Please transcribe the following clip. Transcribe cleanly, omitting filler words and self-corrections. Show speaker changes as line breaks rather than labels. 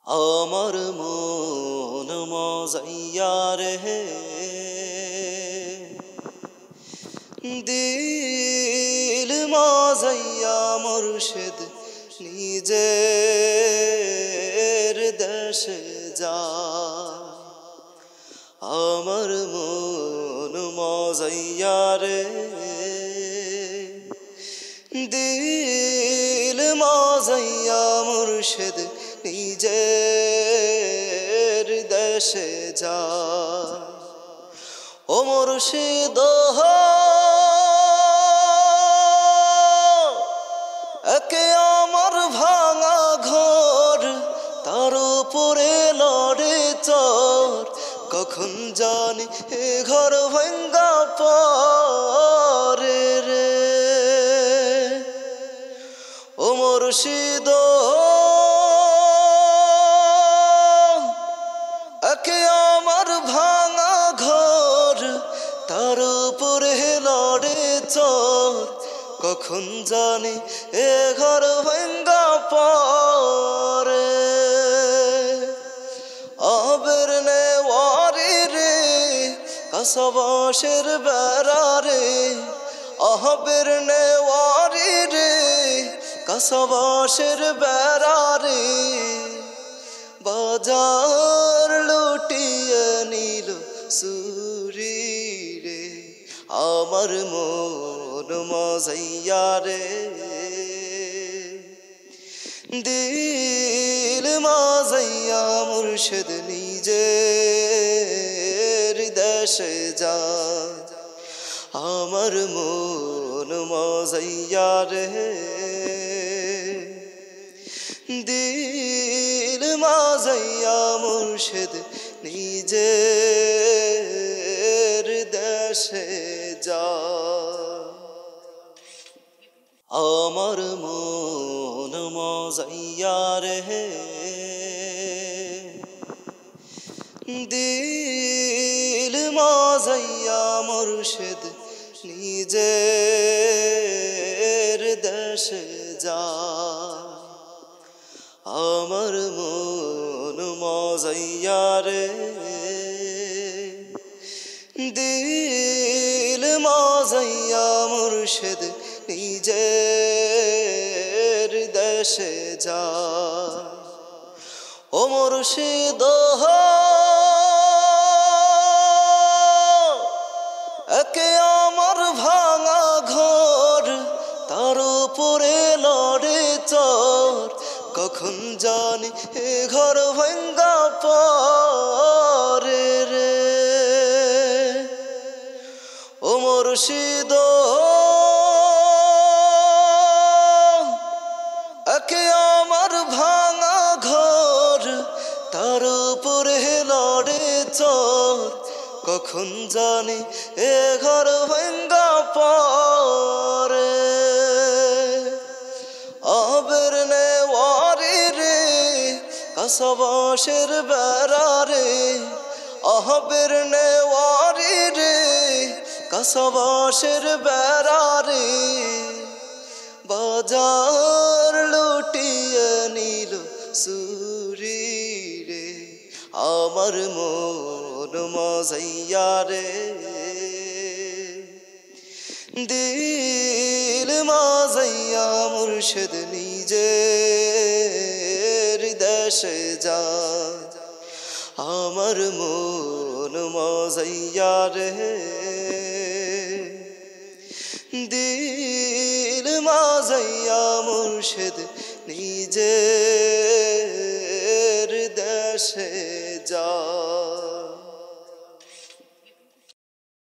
আমার মন মজাইয়া রে দিল মজাইয়া মুর্শিদ নিজের দেশে যায়। আমার মন মজাইয়া রে দিল মজাইয়া মুর্শিদ নিজের দেশে যায়। ও মুর্শিদ একে আমার ভাঙা ঘর, তার উপরে লড়ে চর, কখন জানি এ ঘর ভাঙ্গা পড়ে রে। ও মুর্শিদ একে আমার ভাঙা ঘর, তার উপরে লড়ে চর, কখন জানি এ ঘর ভাঙ্গা পড়ে। আবের নেওয়ারি রে কাসাবাসের বেড়া রে, আবের নেওয়ারি রে কাসাবাসের বেড়া রে, বাজার লুটিয়ে নিল সুরি রে। আমার মন মজাইয়া রে দিল মজাইয়া মুর্শিদ নিজের দেশে যায়। আমার মন মজাইয়া রে দিল মজাইয়া মুর্শিদ নিজের দেশে যায়। আমার মন মজাইয়া রে দিল মজাইয়া মুর্শিদ নিজের দেশে যায়। আমার মন মজাইয়া রে দিল মজাইয়া মুর্শিদ নিজের দেশে যায়। ও মুর্শিদ একে আমার ভাঙা ঘর, তার উপরে লড়ে চর, কখন জানি এ ঘর ভাঙ্গা পড়ে রে। ও মুর্শিদ একে আমার ভাঙা ঘর, তার উপরে লড়ে চর, কখন জানি এ ঘর ভাঙ্গা পড়ে। আবের নেওয়ারি রে কাসাবাসের বেড়া রে, আবের নেওয়ারি রে কাসাবাসের বেড়া রে, বাজার লুটিয়ে নিল সুরি রে। আমার মন মজাইয়া রে দিল মজাইয়া মুর্শিদ নিজের দেশে যায়। আমার মন মজাইয়া রে দিল মজাইয়া মুর্শিদ নিজের দেশে যায়।